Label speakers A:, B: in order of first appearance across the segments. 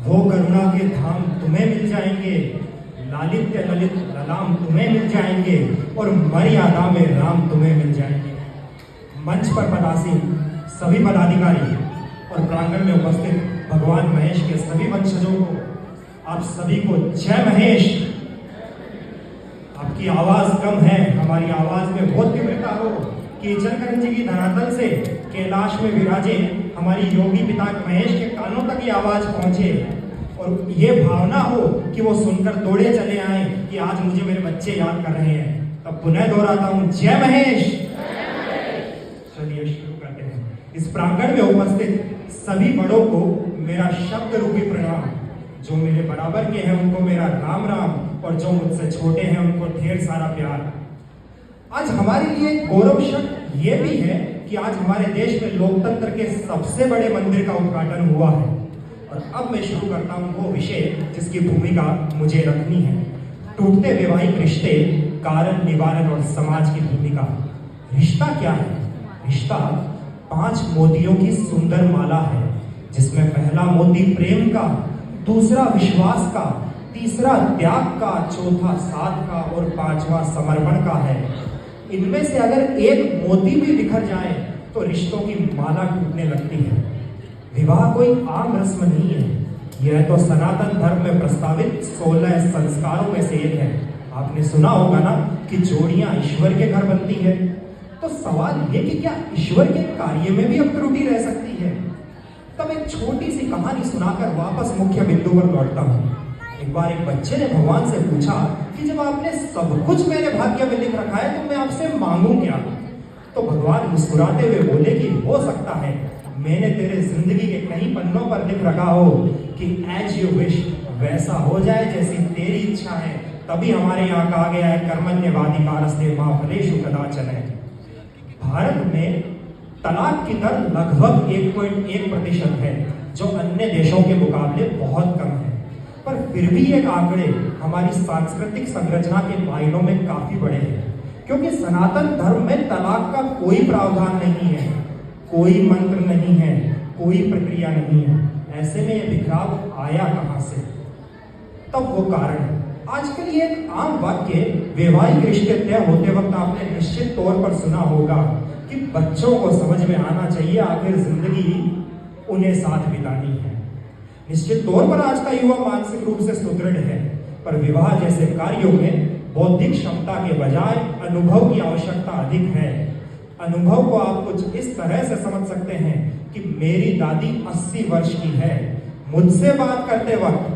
A: वो करुणा के धाम तुम्हें मिल जाएंगे, लालित्य ललित ललाम तुम्हें मिल जाएंगे और मर्यादा में राम तुम्हें मिल जाएंगे। मंच पर पदासीन सभी पदाधिकारी और प्रांगण में उपस्थित भगवान महेश के सभी वंशजों को, आप सभी को जय महेश। आपकी आवाज कम है, हमारी आवाज में बहुत तीव्रता हो कि चंद्रकरण जी की धरातल से कैलाश में विराजे हमारी योगी पिता महेश के कानों तक ये आवाज पहुंचे और ये भावना हो कि वो सुनकर दौड़े चले आए कि आज मुझे मेरे बच्चे याद कर रहे हैं। तब पुनः दोहराता हूं, जय महेश। चलिए शुरू करते हैं। इस प्रांगण में उपस्थित सभी बड़ों को मेरा शब्द रूपी प्रणाम। जो मेरे बराबर के हैं उनको मेरा राम राम और जो मुझसे छोटे हैं उनको ढेर सारा प्यार। आज हमारे लिए गौरव क्षण ये भी है कि आज हमारे देश में लोकतंत्र के सबसे बड़े मंदिर का उद्घाटन हुआ है। और अब मैं शुरू करता हूं वो विषय जिसकी भूमिका मुझे रखनी है। टूटते वैवाहिक रिश्ते, कारण, निवारण और समाज की भूमिका। रिश्ता क्या है? रिश्ता 5 मोतियों की सुंदर माला है, जिसमें पहला मोती प्रेम का, दूसरा विश्वास का, तीसरा त्याग का, चौथा साथ का और 5वां समर्पण का है। इनमें से अगर एक मोती भी बिखर जाए तो रिश्तों की माला टूटने लगती है। विवाह कोई आम रस्म नहीं है, यह तो सनातन धर्म में प्रस्तावित 16 संस्कारों में से एक है। आपने सुना होगा ना कि जोड़ियां ईश्वर के घर बनती है। तो सवाल ये कि क्या ईश्वर के कार्य में भी अब त्रुटि रह सकती है? तब एक छोटी सी कहानी सुनाकर वापस मुख्य बिंदु पर लौटता हूँ। एक बार एक बच्चे ने भगवान से पूछा कि जब आपने सब कुछ मेरे भाग्य में लिख रखा है तो मैं आपसे मांगू क्या? तो भगवान मुस्कुराते हुए बोले कि हो सकता है मैंने तेरे जिंदगी के कई पन्नों पर लिख रखा हो कि एज यू विश, वैसा हो जाए जैसी तेरी इच्छा है। तभी हमारे यहाँ कहा गया है कर्मण्यवाधिकारस्ते मा फलेषु कदाचन। भारत में तलाक की दर लगभग 1.1% है, जो अन्य देशों के मुकाबले बहुत कम है। पर फिर भी ये आंकड़े हमारी सांस्कृतिक संरचना के मायनों में काफी बड़े हैं, क्योंकि सनातन धर्म में तलाक का कोई प्रावधान नहीं है, कोई मंत्र नहीं है, कोई प्रक्रिया नहीं है। ऐसे में यह बिखराव आया कहां से? तब वो कारण है। आजकल ये एक आम वाक्य वैवाहिक रिश्ते तय होते वक्त आपने निश्चित तौर पर सुना होगा कि बच्चों को समझ में आना चाहिए आखिर जिंदगी उन्हें साथ बितानी है। निश्चित तौर पर आज का युवा मानसिक रूप से सुदृढ़ है, पर विवाह जैसे कार्यों में बौद्धिक क्षमता के बजाय अनुभव की आवश्यकता अधिक है। अनुभव को आप कुछ इस तरह से समझ सकते हैं कि मेरी दादी 80 वर्ष की है, मुझसे बात करते वक्त,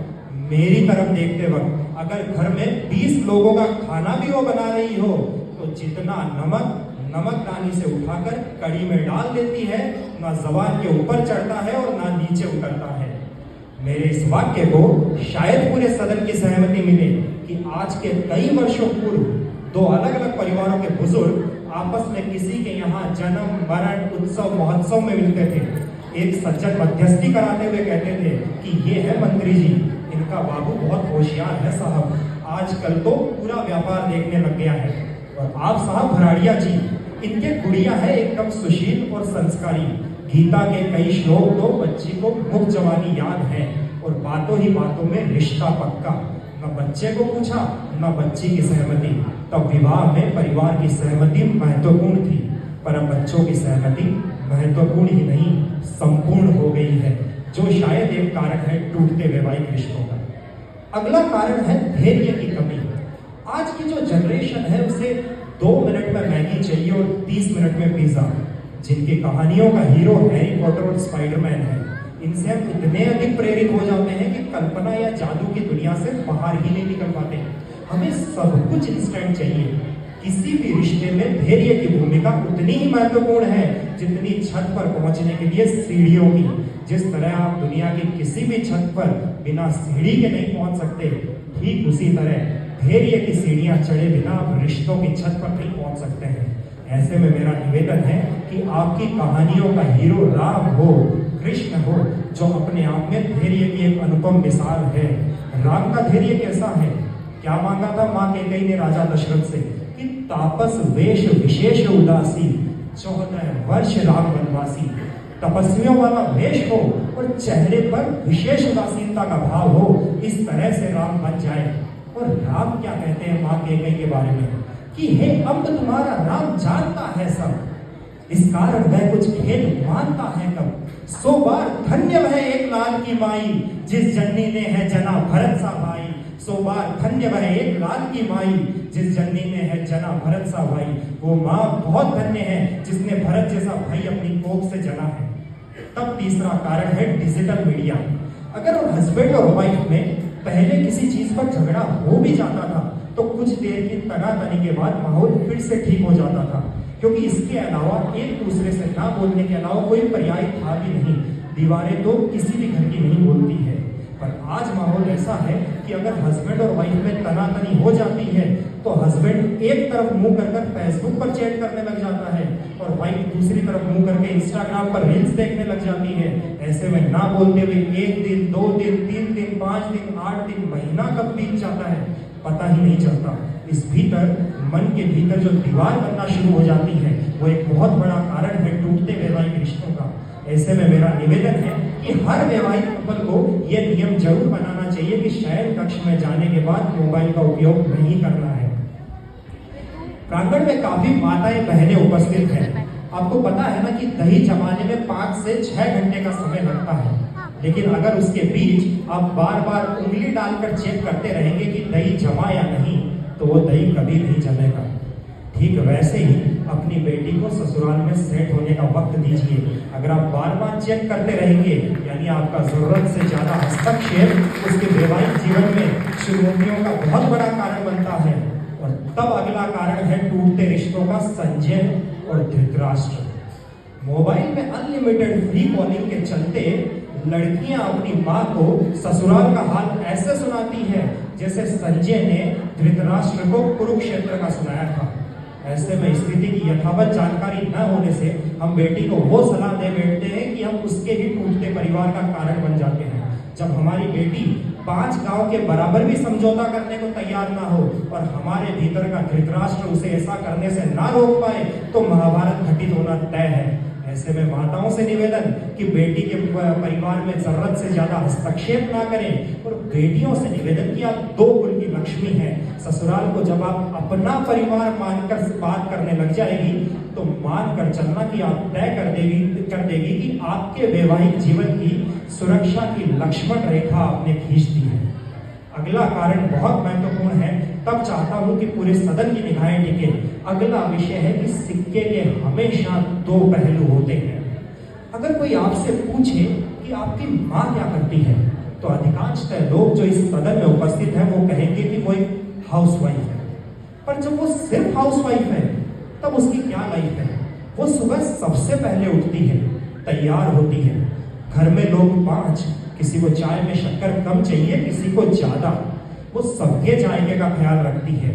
A: मेरी तरफ देखते वक्त अगर घर में 20 लोगों का खाना भी वो बना रही हो तो जितना नमकदानी से उठाकर कड़ी में डाल देती है, ना जबान के ऊपर चढ़ता है और ना नीचे उतरता है। मेरे इस वाक्य को शायद पूरे सदन की सहमति मिले कि आज के कई वर्षों पूर्व 2 अलग अलग परिवारों के बुजुर्ग आपस में किसी के यहाँ जन्म, मरण, उत्सव, महोत्सव में मिलते थे। एक सज्जन मध्यस्थी कराते हुए कहते थे कि ये है मंत्री जी, इनका बाबू बहुत होशियार है साहब, आजकल तो पूरा व्यापार देखने लग गया है। और आप साहब भराड़िया जी, इनके गुड़िया है एकदम सुशील और संस्कारी। गीता के कई श्लोक तो बच्ची को मुख जवानी याद है और बातों ही बातों में रिश्ता पक्का। न बच्चे को पूछा न बच्ची की सहमति। तब विवाह में परिवार की सहमति महत्वपूर्ण थी, पर अब बच्चों की सहमति महत्वपूर्ण ही नहीं, संपूर्ण हो गई है, जो शायद एक कारण है टूटते वैवाहिक रिश्तों का। अगला कारण है धैर्य की कमी। आज की जो जनरेशन है उसे 2 मिनट में मैगी चाहिए और 30 मिनट में पिज्जा। जिनकी कहानियों का हीरो हैरी पॉटर और स्पाइडरमैन है, इनसे हम इतने अधिक प्रेरित हो जाते हैं कि कल्पना या जादू की दुनिया से बाहर ही नहीं निकल पाते। हमें सब कुछ इंस्टेंट चाहिए। किसी भी रिश्ते में धैर्य की भूमिका उतनी ही महत्वपूर्ण है जितनी छत पर पहुंचने के लिए सीढ़ियों की। जिस तरह आप दुनिया की किसी भी छत पर बिना सीढ़ी के नहीं पहुंच सकते, ठीक उसी तरह धैर्य की सीढ़ियां चढ़े बिना आप रिश्तों की छत पर नहीं पहुंच सकते हैं। ऐसे में मेरा निवेदन है कि आपकी कहानियों का हीरो राम हो, कृष्ण हो, जो अपने आप में धैर्य की एक अनुपम मिसाल है। राम का धैर्य कैसा है? क्या मांगा था मां कैकेयी ने राजा दशरथ से कि तापस वेश विशेष उदासी, 14 वर्ष राम वनवासी। तपस्वियों वाला वेश हो और और चेहरे पर विशेष उदासीनता का भाव हो, इस तरह से राम बन जाए। और राम क्या कहते हैं मां कैकेयी के बारे में कि हे अम्ब तुम्हारा राम जानता है सब, इस कारण वह कुछ खेद मानता है कब। 100 बार धन्य वह एक लाल की माई, जिस जननी ने है जना भरत सा भाई। 100 बार धन्य वह एक लाल की माई, जिस जननी ने है जना भरत सा भाई। वो माँ बहुत धन्य है जिसने भरत जैसा भाई अपनी कोख से जना है। तब तीसरा कारण है डिजिटल मीडिया। अगर हस्बैंड और वाइफ में पहले किसी चीज पर झगड़ा हो भी जाता था तो कुछ देर की तनातनी के बाद माहौल फिर से ठीक हो जाता था, क्योंकि इसके अलावा एक दूसरे से ना बोलने के अलावा कोई पर्याय था भी नहीं। दीवारें तो किसी भी घर की नहीं बोलती है। पर आज माहौल ऐसा है कि अगर हस्बैंड और वाइफ में तनातनी हो जाती है तो हस्बैंड एक तरफ मुंह कर फेसबुक पर चैट करने लग जाता है और वाइफ दूसरी तरफ मुंह करके इंस्टाग्राम पर रील्स देखने लग जाती है। ऐसे में ना बोलते हुए 1 दिन, 2 दिन, 3 दिन, 5 दिन, 8 दिन, महीना कब बीत जाता है पता ही नहीं चलता। इस भीतर मन के भीतर जो दीवार बनना शुरू हो जाती है वो एक बहुत बड़ा कारण है टूटते वैवाहिक रिश्तों का। ऐसे में मेरा निवेदन है कि हर वैवाहिक कपल को यह नियम जरूर बनाना चाहिए कि शयन कक्ष में जाने के बाद मोबाइल का उपयोग नहीं करना है। प्रांगण में काफी माताएं बहनें उपस्थित हैं। आपको पता है ना कि दही जमाने में 5 से 6 घंटे का समय लगता है, लेकिन अगर उसके बीच आप बार बार उंगली डालकर चेक करते रहेंगे कि दही जमा या नहीं तो वो दही कभी नहीं जमेगा। ठीक वैसे ही अपनी बेटी को ससुराल में सेट होने का वक्त दीजिए। अगर आप बार बार चेक करते रहेंगे यानी आपका जरूरत से ज्यादा हस्तक्षेप उसके वैवाहिक जीवन में चुनौतियों का बहुत बड़ा कारण बनता है। और तब अगला कारण है टूटते रिश्तों का संजय और धृतराष्ट्र। मोबाइल में अनलिमिटेड फ्री कॉलिंग के चलते लड़कियां अपनी मां को ससुराल का हाल ऐसे सुनाती है जैसे संजय ने धृतराष्ट्र को कुरुक्षेत्र का सुनाया था। ऐसे में स्थिति की यथावत जानकारी न होने से हम बेटी को वो सलाह दे बैठते हैं कि हम उसके ही टूटते परिवार का कारण बन जाते हैं। जब हमारी बेटी 5 गांव के बराबर भी समझौता करने को तैयार ना हो और हमारे भीतर का धृतराष्ट्र उसे ऐसा करने से ना रोक पाए तो महाभारत घटित होना तय है। ऐसे में माताओं से निवेदन कि बेटी के परिवार में जरूरत से ज्यादा हस्तक्षेप ना करें और बेटियों से निवेदन कि आप 2 कुल की लक्ष्मी हैं। ससुराल को जब आप अपना परिवार मानकर बात करने लग जाएगी तो मान कर चलना कि आप तय कर देगी कि आपके वैवाहिक जीवन की सुरक्षा की लक्ष्मण रेखा आपने खींच दी है। अगला कारण बहुत महत्वपूर्ण है, तब चाहता हूं कि पूरे सदन की निगाहें टिके। अगला विषय है कि सिक्के के हमेशा 2 पहलू होते हैं। अगर कोई आपसे पूछे कि आपकी माँ क्या करती है तो अधिकांशतः लोग जो इस सदन में उपस्थित हैं वो कहेंगे कि वो एक हाउसवाइफ है। पर जब वो सिर्फ हाउसवाइफ है तब उसकी क्या लाइफ है? वो सुबह सबसे पहले उठती है, तैयार होती है, घर में लोग 5, किसी को चाय में शक्कर कम चाहिए, किसी को ज्यादा, वो सबके जायके का ख्याल रखती है,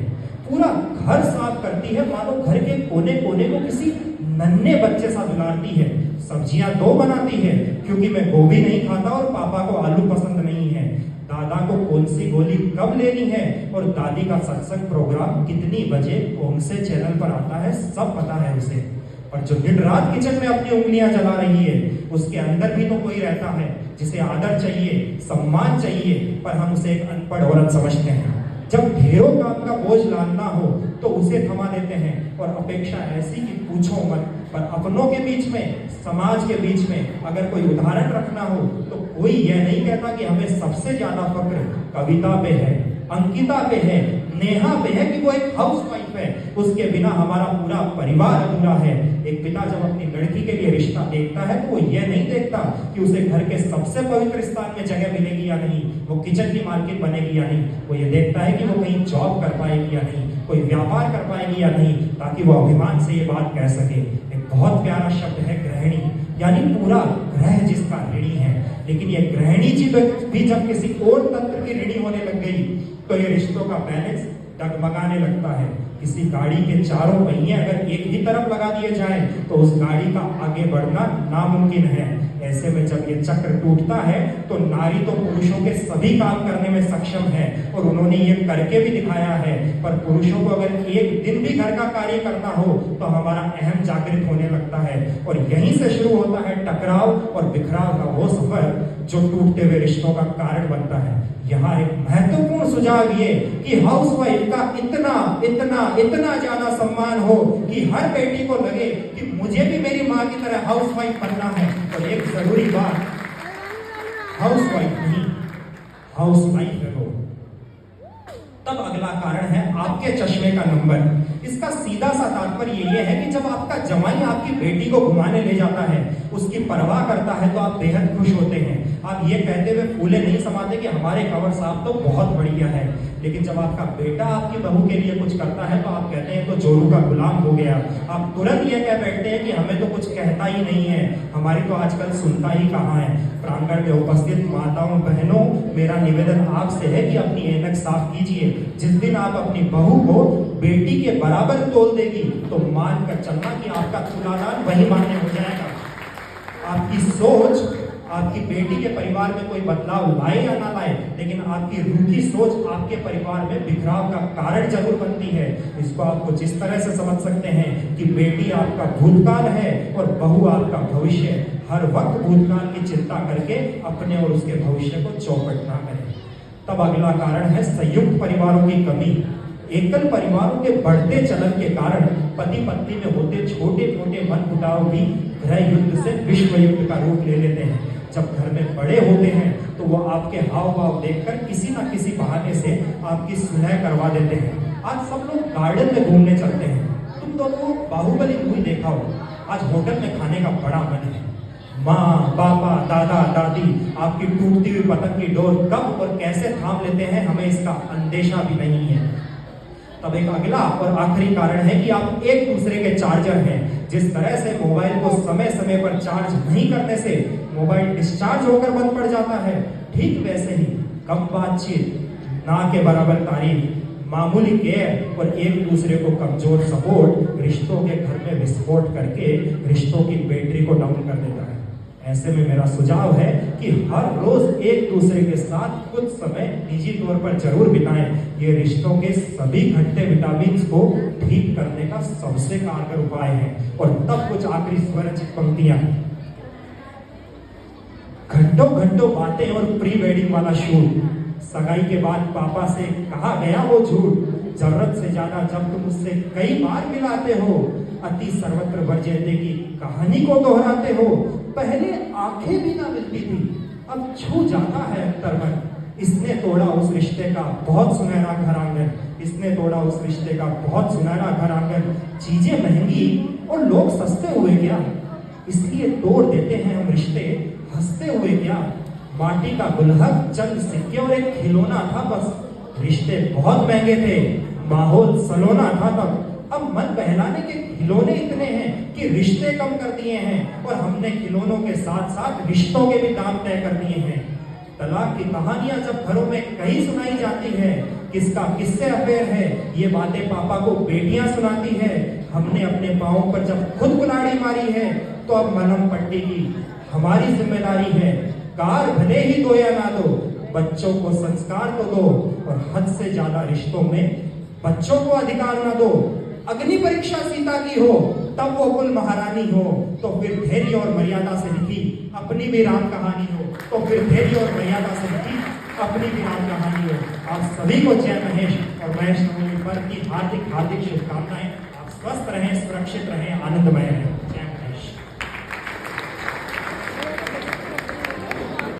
A: पूरा घर साफ करती है, मानो घर के कोने कोने को किसी नन्हे बच्चे सा दुलारती है। सब्जियां 2 बनाती है क्योंकि मैं गोभी नहीं खाता और पापा को आलू पसंद नहीं है। दादा को कौन सी गोली कब लेनी है और दादी का सत्संग प्रोग्राम कितनी बजे कौन से चैनल पर आता है सब पता है उसे। और जो दिन रात किचन में अपनी उंगलियां जला रही है उसके अंदर भी तो कोई रहता है जिसे आदर चाहिए, सम्मान चाहिए, पर हम उसे एक अनपढ़ औरत समझते हैं। जब ढेरों काम का बोझ लादना हो तो उसे थमा देते हैं और अपेक्षा ऐसी कि पूछो मत। पर अपनों के बीच में, समाज के बीच में अगर कोई उदाहरण रखना हो तो कोई यह नहीं कहता कि हमें सबसे ज्यादा फक्र कविता पे है, अंकिता पे है, नेहा पे है कि वो एक हाउसवाइफ है, उसके बिना हमारा पूरा परिवार अधूरा है। एक पिता जब अपनी लड़की के लिए रिश्ता देखता है तो वो ये नहीं देखता कि उसे घर के सबसे पवित्र स्थान में जगह मिलेगी या नहीं, वो किचन की मार्केट बनेगी या नहीं, वो ये देखता है कि वो कहीं जॉब कर पाएगी या नहीं, कोई व्यापार कर पाएगी या नहीं, ताकि वो अभिमान से ये बात कह सके। एक बहुत प्यारा शब्द है गृहिणी, यानी पूरा ग्रह जिसका ऋणी है। लेकिन ये गृहिणी जी भी जब किसी और तंत्र की ऋणी होने लग गई तो ये रिश्तों का बैलेंस डगमगाने लगता है। किसी गाड़ी के चारों पहिए अगर एक ही तरफ लगा दिए जाए तो उस गाड़ी का आगे बढ़ना नामुमकिन है। ऐसे में जब ये चक्र टूटता है तो नारी तो पुरुषों के सभी काम करने में सक्षम है और उन्होंने ये करके भी दिखाया है। पर पुरुषों को अगर एक दिन भी घर का कार्य करना हो तो हमारा अहम जागृत होने लगता है और यहीं से शुरू होता है टकराव और बिखराव का वो सफर जो टूटते हुए रिश्तों का कारण बनता है। यहाँ एक महत्वपूर्ण सुझाव ये कि हाउसवाइफ का इतना इतना इतना ज्यादा सम्मान हो कि हर बेटी को लगे कि मुझे भी मेरी माँ की तरह हाउसवाइफ बनना है। और एक जरूरी बात, हाउसवाइफ नहीं, हाउसवाइफ रहो। तब अगला कारण है आपके चश्मे का नंबर। इसका सीधा सा तात्पर्य ये है कि जब आपका जमाई आपकी बेटी को घुमाने ले जाता है, उसकी परवाह करता है तो आप बेहद खुश होते हैं। आप ये कहते हुए फूले नहीं समाते कि हमारे कंवर साहब तो बहुत बढ़िया है। लेकिन जब आपका बेटा आपकी बहू के लिए कुछ करता है तो आप कहते हैं तो जोरू का गुलाम हो गया। आप तुरंत ये कह बैठते हैं कि हमें तो कुछ कहता ही नहीं है, हमारी तो आजकल सुनता ही कहाँ है। प्रांगण में उपस्थित माताओं बहनों, मेरा निवेदन आपसे है कि अपनी ऐनक साफ कीजिए। जिस दिन आप अपनी बहू को बेटी के बराबर तोल देगी तो मान कर चलना कि आपका तुलादान वही मान्य हो जाएगा। आपकी सोच आपकी बेटी के परिवार में कोई बदलाव लाए या ना लाए, लेकिन आपकी रूखी सोच आपके परिवार में बिखराव का कारण जरूर बनती है। इसको आप कुछ इस तरह से समझ सकते हैं कि बेटी आपका भूतकाल है और बहू आपका भविष्य। हर वक्त भूतकाल की चिंता करके अपने और उसके भविष्य को चौपट ना करें। तब अगला कारण है संयुक्त परिवारों की कमी। एकल परिवारों के बढ़ते चलन के कारण पति पत्नी में होते छोटे छोटे मनमुटाव भी गृह युद्ध से विश्व युद्ध का रूप ले लेते हैं। जब घर में बड़े होते हैं तो वो आपके हाव भाव देखकर किसी न किसी बहाने से आपकी सुलह करवा देते हैं। आज सब लोग गार्डन में घूमने चलते हैं, तुम दोनों बाहुबली मूवी देखा हो, आज होटल में खाने का बड़ा मन है। माँ पापा दादा दादी आपकी टूटती हुई पतंग की डोर कब और कैसे थाम लेते हैं हमें इसका अंदेशा भी नहीं है। तब एक अगला और आखिरी कारण है कि आप एक दूसरे के चार्जर हैं। जिस तरह से मोबाइल को समय समय पर चार्ज नहीं करने से मोबाइल डिस्चार्ज होकर बंद पड़ जाता है, ठीक वैसे ही कम बातचीत, ना के बराबर तारीफ, मामूली केयर और एक दूसरे को कमजोर सपोर्ट रिश्तों के घर में विस्फोट करके रिश्तों की बैटरी को डाउन कर देता है। ऐसे में मेरा सुझाव है कि हर रोज एक दूसरे के साथ कुछ समय निजी तौर पर जरूर बिताएं। ये रिश्तों के सभी घटते विटामिन को ठीक करने का सबसे कारगर उपाय है। और तब कुछ आखिरी स्वरचित पंक्तियां, घंटों घंटों बातें और प्री वेडिंग वाला शूट, सगाई के बाद पापा से कहा गया वो झूठ, जरूरत से ज्यादा जब तुम मुझसे कई बार मिलाते हो, अति सर्वत्र वर्जयते की कहानी को दोहराते हो, पहले आंखें भी ना मिलती थी अब छू जाता है अख्तर मन, इसने तोड़ा उस रिश्ते का बहुत सुनहरा घर आंगन, इसने तोड़ा उस रिश्ते का बहुत सुनहरा घर आंगन, चीजें महंगी और लोग सस्ते हुए क्या, इसलिए तोड़ देते हैं हम रिश्ते हंसते हुए क्या, माटी का गुलहक चंद सिक्के और एक खिलौना था बस, रिश्ते बहुत महंगे थे माहौल सलोना था तब, अब मन बहलाने के खिलौने इतने हैं कि रिश्ते कम कर दिए हैं और हमने खिलौनों के साथ साथ रिश्तों के भी दाम तय कर दिए हैं। तलाक की कहानियां जब घरों में कहीं सुनाई जाती है, किसका किससे अफेयर है, ये बातें पापा को बेटियां सुनाती है। हमने अपने पांवों पर जब खुद कुल्हाड़ी मारी है तो अब मलहम पट्टी की हमारी जिम्मेदारी है। कार भले ही दो या ना दो, बच्चों को संस्कार तो दो और हद से ज्यादा रिश्तों में बच्चों को अधिकार ना दो। अग्नि परीक्षा सीता की हो तब वो कुल महारानी हो, तो फिर धैर्य और मर्यादा से लिखी अपनी भी राम कहानी हो, तो फिर धैर्य और मर्यादा से लिखी अपनी भी राम कहानी हो। आप सभी को जय महेश और महेश नवमी पर्व की हार्दिक हार्दिक शुभकामनाएं। आप स्वस्थ रहें, सुरक्षित रहें, आनंदमय रहें।